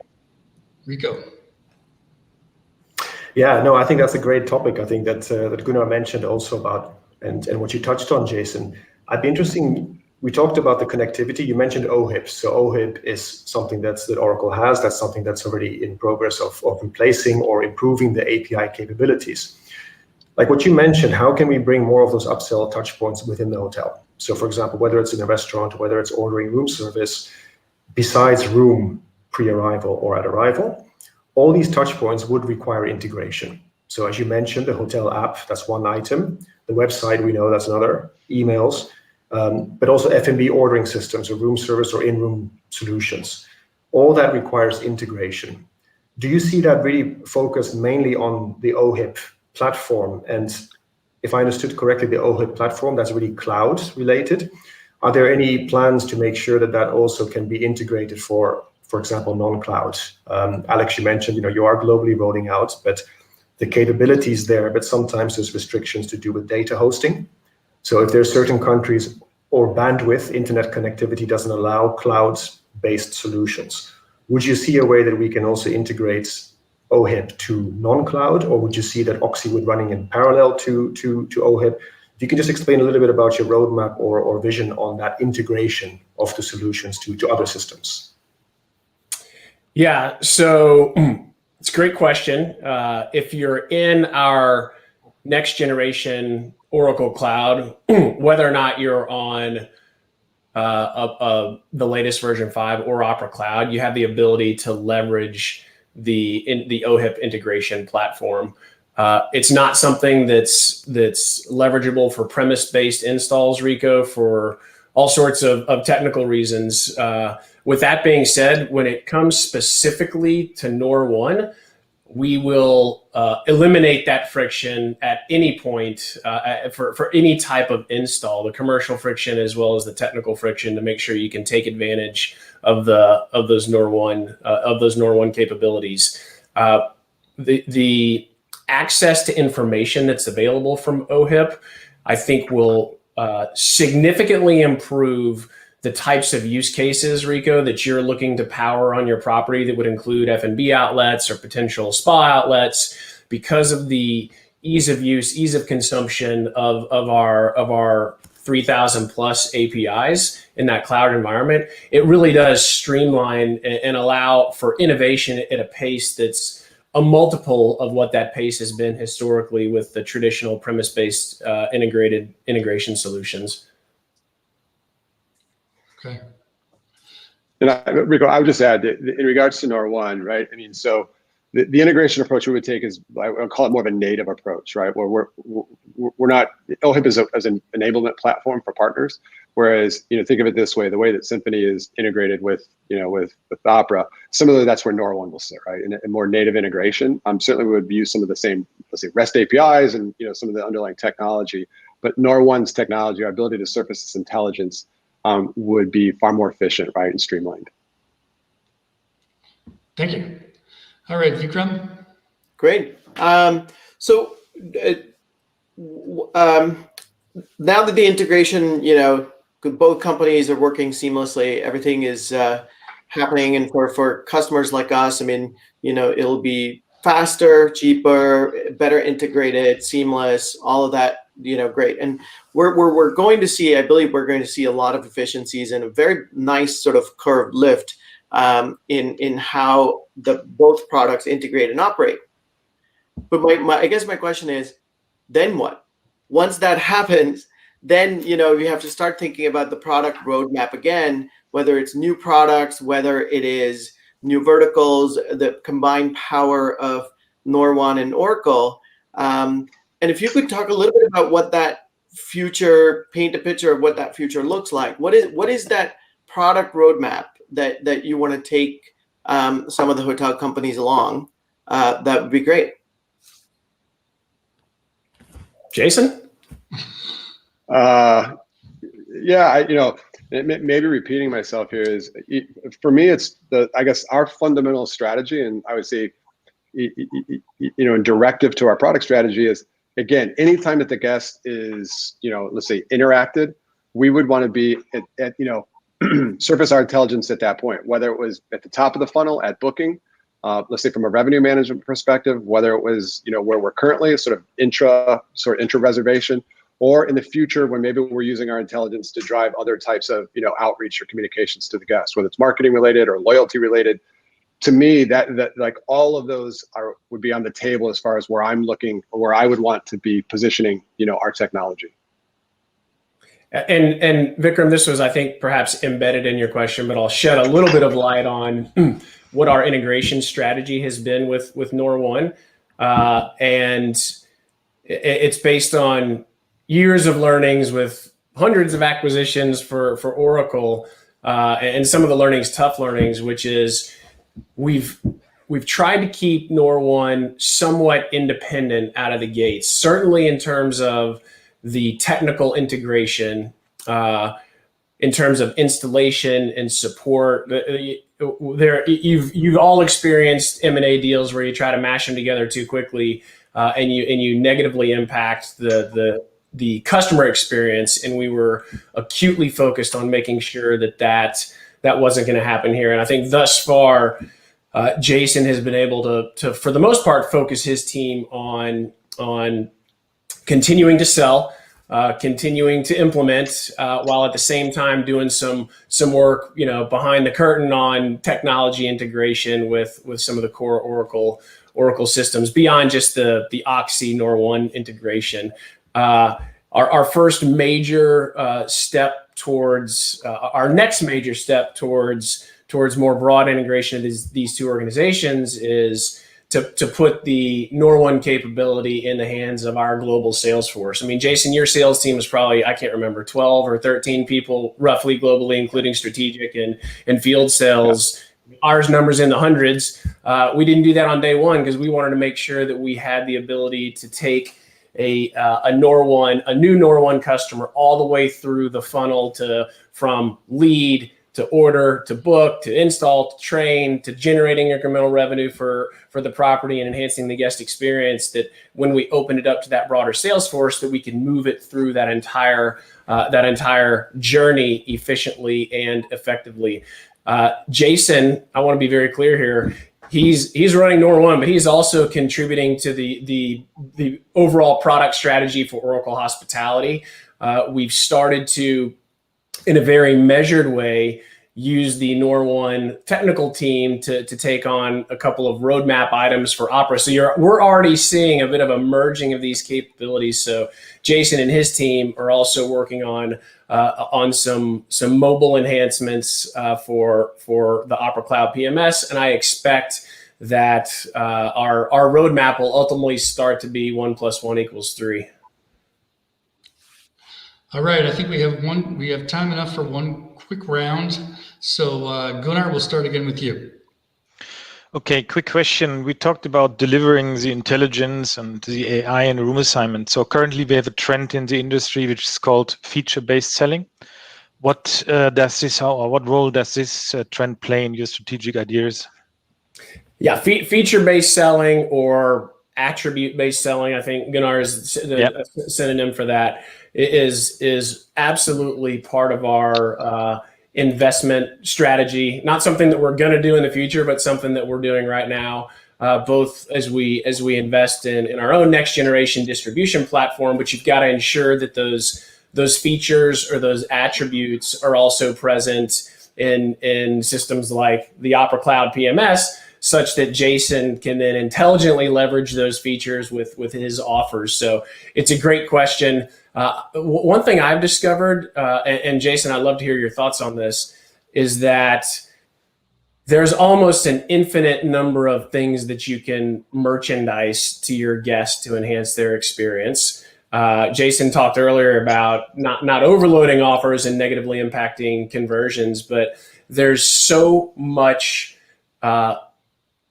Rico. Yeah, no, I think that's a great topic. I think that Gunnar mentioned also about, and what you touched on, Jason. I'd be interesting. We talked about the connectivity. You mentioned OHIP. So OHIP is something that Oracle has. That's something that's already in progress of replacing or improving the API capabilities. Like what you mentioned, how can we bring more of those upsell touch points within the hotel? So for example, whether it's in a restaurant, whether it's ordering room service, besides room pre-arrival or at arrival, all these touch points would require integration. So as you mentioned, the hotel app, that's one item. The website, we know that's another. Emails, but also F&B ordering systems or room service or in-room solutions. All that requires integration. Do you see that really focused mainly on the OHIP platform? And if I understood correctly, the OHIP platform, that's really cloud related. Are there any plans to make sure that that also can be integrated for example, non-cloud? Alex, you mentioned, you are globally rolling out, but the capabilities there, but sometimes there's restrictions to do with data hosting. So if there's certain countries or bandwidth, internet connectivity doesn't allow cloud-based solutions, would you see a way that we can also integrate OHIP to non-cloud, or would you see that Oxy would running in parallel to OHIP? If you can just explain a little bit about your roadmap or vision on that integration of the solutions to other systems. Yeah, so it's a great question. If you're in our next generation Oracle Cloud, whether or not you're on the latest version 5 or Opera Cloud, you have the ability to leverage the OHIP integration platform. It's not something that's leverageable for premise-based installs, Rico, for all sorts of technical reasons. With that being said, when it comes specifically to Nor1, we will eliminate that friction at any point for any type of install, the commercial friction as well as the technical friction, to make sure you can take advantage of those Nor1 capabilities. The access to information that's available from OHIP, I think, will significantly improve the types of use cases, Rico, that you're looking to power on your property, that would include F&B outlets or potential spa outlets, because of the ease of use, ease of consumption of our 3,000 plus APIs in that cloud environment. It really does streamline and allow for innovation at a pace that's a multiple of what that pace has been historically with the traditional premise-based integration solutions. Okay. And Rico, I would just add that in regards to Nor1, right? I mean, so the integration approach we would take is, I would call it more of a native approach, right? Where we're not, OHIP is as an enablement platform for partners. Whereas, think of it this way: the way that Symphony is integrated with Opera, similarly, that's where Nor1 will sit, right? In a more native integration. Certainly, we would use some of the same, let's say, REST APIs and some of the underlying technology. But Nor1's technology, our ability to surface this intelligence, would be far more efficient, right, and streamlined. Thank you. All right, Vikram. Great. So now that the integration, both companies are working seamlessly, everything is happening, and for customers like us, I mean, it'll be faster, cheaper, better integrated, seamless, all of that, great. And we're going to see, I believe we're going to see a lot of efficiencies and a very nice sort of curve lift in how both products integrate and operate. But I guess my question is, then what? Once that happens, then you have to start thinking about the product roadmap again, whether it's new products, whether it is new verticals, the combined power of Nor1 and Oracle. And if you could talk a little bit about what that future, paint a picture of what that future looks like. What is that product roadmap that you want to take some of the hotel companies along? That would be great. Jason? Yeah, maybe repeating myself here is, for me, it's I guess our fundamental strategy, and I would say, directive to our product strategy is, again, anytime that the guest is, let's say, interacted, we would want to be at surface our intelligence at that point, whether it was at the top of the funnel at booking, let's say from a revenue management perspective, whether it was, where we're currently sort of intra reservation, or in the future when maybe we're using our intelligence to drive other types of, outreach or communications to the guests, whether it's marketing related or loyalty related. To me, that like all of those would be on the table as far as where I'm looking, or where I would want to be positioning, our technology. And Vikram, this was, I think, perhaps embedded in your question, but I'll shed a little bit of light on what our integration strategy has been with Nor1. And it's based on years of learnings with hundreds of acquisitions for Oracle, and some of the learnings, tough learnings, which is we've tried to keep Nor1 somewhat independent out of the gates, certainly in terms of the technical integration, in terms of installation and support. You've all experienced M&A deals where you try to mash them together too quickly, and you negatively impact the customer experience. And we were acutely focused on making sure that wasn't going to happen here. And I think thus far, Jason has been able to for the most part, focus his team on continuing to sell, continuing to implement, while at the same time doing some work, behind the curtain on technology integration with some of the core Oracle systems beyond just the Oxy Nor1 integration. Our first major step towards our next major step towards more broad integration of these two organizations is to put the Nor1 capability in the hands of our global sales force. I mean, Jason, your sales team is probably, I can't remember, 12 or 13 people roughly globally, including strategic and field sales. Yeah. Ours numbers in the hundreds. We didn't do that on day one because we wanted to make sure that we had the ability to take a new Nor1 customer all the way through the funnel from lead to order, to book, to install, to train, to generating incremental revenue for the property and enhancing the guest experience, that when we open it up to that broader sales force, that we can move it through that entire journey efficiently and effectively. Jason, I want to be very clear here. He's running Nor1, but he's also contributing to the overall product strategy for Oracle Hospitality. We've started to, in a very measured way, use the Nor1 technical team to take on a couple of roadmap items for Opera. So we're already seeing a bit of a merging of these capabilities. So Jason and his team are also working on some mobile enhancements for the Opera Cloud PMS, and I expect that our roadmap will ultimately start to be 1 + 1 = 3. All right, I think we have time enough for one quick round. So Gunnar, we'll start again with you. Okay, quick question. We talked about delivering the intelligence and the AI in a room assignment. So currently we have a trend in the industry which is called feature-based selling. What role does this trend play in your strategic ideas? Yeah, feature-based selling or attribute-based selling, I think Gunnar is a synonym for that. is absolutely part of our investment strategy. Not something that we're going to do in the future, but something that we're doing right now. Both as we invest in our own next generation distribution platform, but you've got to ensure that those features or those attributes are also present in systems like the Opera Cloud PMS, such that Jason can then intelligently leverage those features with his offers. So it's a great question. One thing I've discovered, and Jason, I'd love to hear your thoughts on this, is that there's almost an infinite number of things that you can merchandise to your guests to enhance their experience. Jason talked earlier about not overloading offers and negatively impacting conversions, but there's so much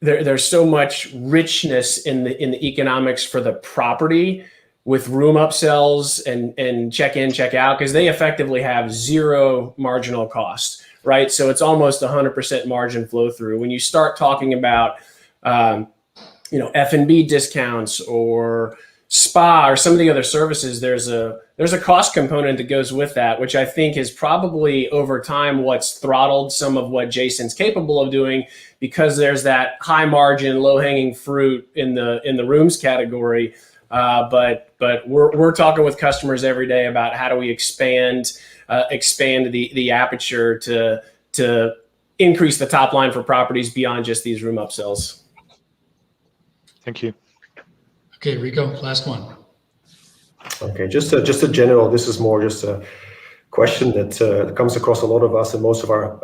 there's so much richness in the economics for the property with room upsells and check in, check out, because they effectively have zero marginal cost, right? So it's almost 100% margin flow through. When you start talking about F&B discounts or spa or some of the other services, there's a cost component that goes with that, which I think is probably over time what's throttled some of what Jason's capable of doing, because there's that high margin, low hanging fruit in the rooms category. But we're talking with customers every day about how do we expand the aperture to increase the top line for properties beyond just these room upsells. Thank you. Okay, Rico, last one. Okay, just a general. This is more just a question that comes across a lot of us, and most of our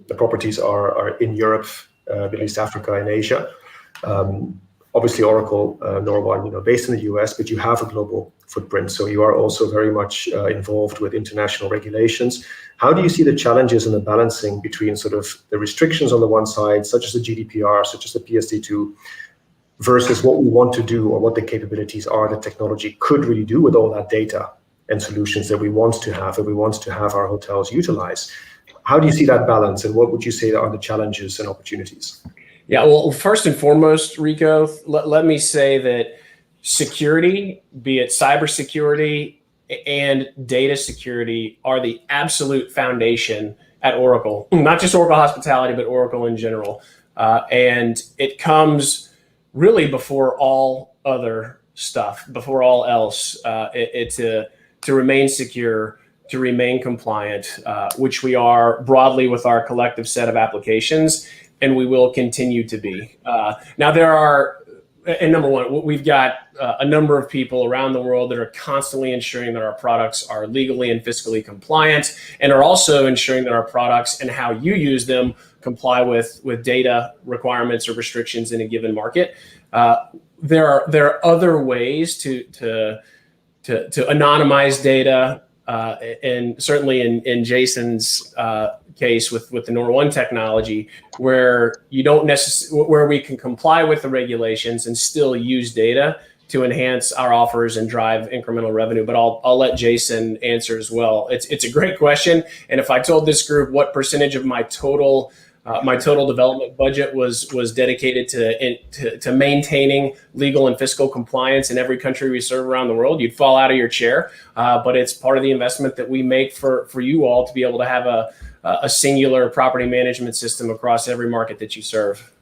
the properties are in Europe, Middle East, Africa, and Asia. Obviously, Oracle Nor1, based in the US, but you have a global footprint, so you are also very much involved with international regulations. How do you see the challenges and the balancing between sort of the restrictions on the one side, such as the GDPR, such as the PSD2, versus what we want to do or what the capabilities are that technology could really do with all that data and solutions that we want to have and we want to have our hotels utilize? How do you see that balance, and what would you say are the challenges and opportunities? Yeah, well, first and foremost, Rico, let me say that security, be it cybersecurity and data security, are the absolute foundation at Oracle, not just Oracle Hospitality, but Oracle in general. And it comes really before all other stuff, before all else, to remain secure, to remain compliant, which we are broadly with our collective set of applications, and we will continue to be. Now there are, and number one, we've got a number of people around the world that are constantly ensuring that our products are legally and fiscally compliant, and are also ensuring that our products and how you use them comply with data requirements or restrictions in a given market. There are other ways to anonymize data, and certainly in Jason's case with the Nor1 technology, where you don't where we can comply with the regulations and still use data to enhance our offers and drive incremental revenue. But I'll let Jason answer as well. It's a great question, and if I told this group what percentage of my total development budget was dedicated to maintaining legal and fiscal compliance in every country we serve around the world, you'd fall out of your chair. But it's part of the investment that we make for you all to be able to have a singular property management system across every market that you serve.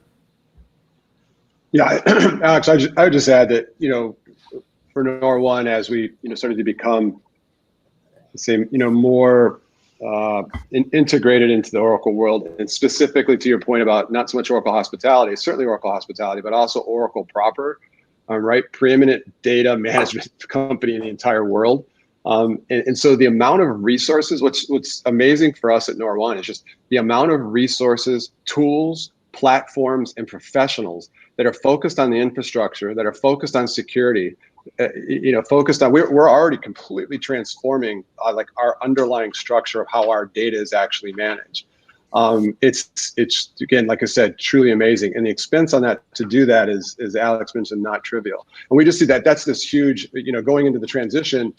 Yeah, Alex, I would just add that, for Nor1, as we, started to become the same, more integrated into the Oracle world, and specifically to your point about not so much Oracle Hospitality, certainly Oracle Hospitality, but also Oracle proper, right? Preeminent data management company in the entire world. And so the amount of resources, what's amazing for us at Nor1 is just the amount of resources, tools, platforms, and professionals that are focused on the infrastructure, that are focused on security, focused on, we're already completely transforming like our underlying structure of how our data is actually managed. It's again, like I said, truly amazing. And the expense on that to do that is, as Alex mentioned, not trivial. And we just see that that's this huge, going into the transition,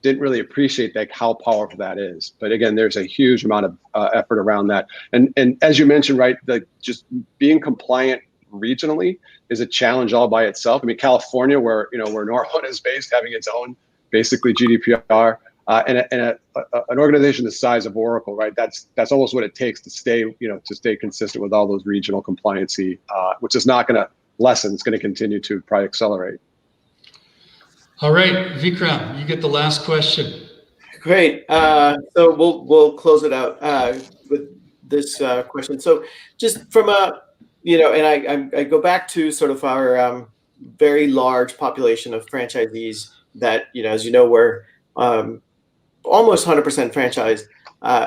didn't really appreciate how powerful that is. But again, there's a huge amount of effort around that. And as you mentioned, right, just being compliant regionally is a challenge all by itself. I mean, California, where Nor1 is based, having its own basically GDPR. And an organization the size of Oracle, right? That's almost what it takes to stay consistent with all those regional compliancy, which is not going to lessen. It's going to continue to probably accelerate. All right, Vikram, you get the last question. Great. So we'll close it out with this question. So just from a, and I go back to sort of our very large population of franchisees that, as you know, we're almost 100% franchised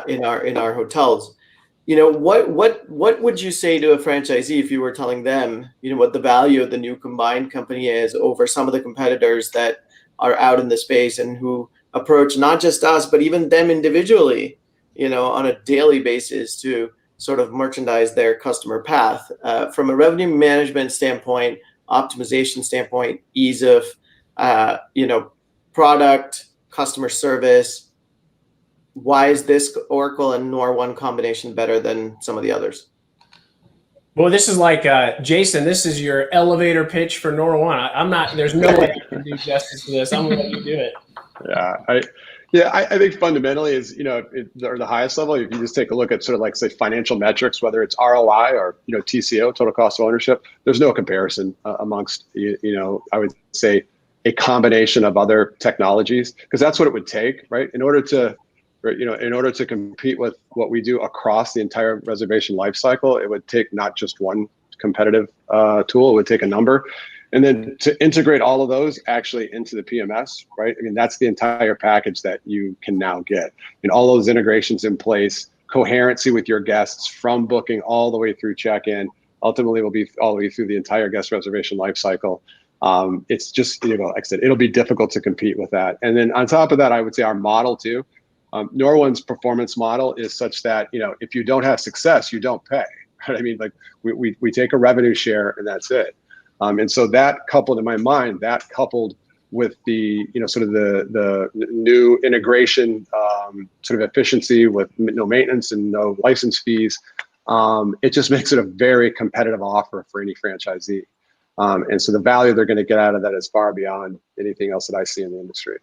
in our hotels. What would you say to a franchisee if you were telling them, what the value of the new combined company is over some of the competitors that are out in the space and who approach not just us, but even them individually, on a daily basis to sort of merchandise their customer path from a revenue management standpoint, optimization standpoint, ease of, product, customer service. Why is this Oracle and Nor1 combination better than some of the others? Well, this is like, Jason, this is your elevator pitch for Nor1. I'm not, there's no way I can do justice to this. I'm going to let you do it. I think fundamentally is, or the highest level, if you just take a look at sort of like, say, financial metrics, whether it's ROI or, TCO, total cost of ownership, there's no comparison amongst, I would say a combination of other technologies, because that's what it would take, right? In order to compete with what we do across the entire reservation lifecycle, it would take not just one competitive tool, it would take a number. And then to integrate all of those actually into the PMS, right? I mean, that's the entire package that you can now get. And all those integrations in place, coherency with your guests from booking all the way through check-in, ultimately will be all the way through the entire guest reservation lifecycle. It's just, like I said, it'll be difficult to compete with that. And then on top of that, I would say our model too, Nor1's performance model is such that, if you don't have success, you don't pay, right? I mean, like we take a revenue share and that's it. And so that coupled in my mind, with the, sort of the new integration, sort of efficiency with no maintenance and no license fees, it just makes it a very competitive offer for any franchisee. And so the value they're going to get out of that is far beyond anything else that I see in the industry.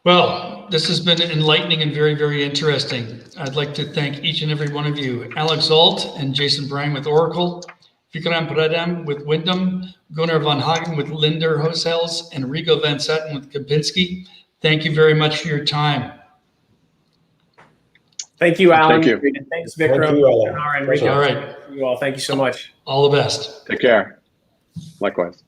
Well, this has been enlightening and very, very interesting. I'd like to thank each and every one of you, Alex Alt and Jason Bryan with Oracle, Vikram Pradam with Wyndham, Gunnar Van Hagen with Linder Hotels, and Rigo Van Zetten with Kempinski. Thank you very much for your time. Thank you, Alan. Thank you. Thanks, Vikram. Thank you, Alan. All right. All right. You all. Thank you so much. All the best. Take care. Likewise.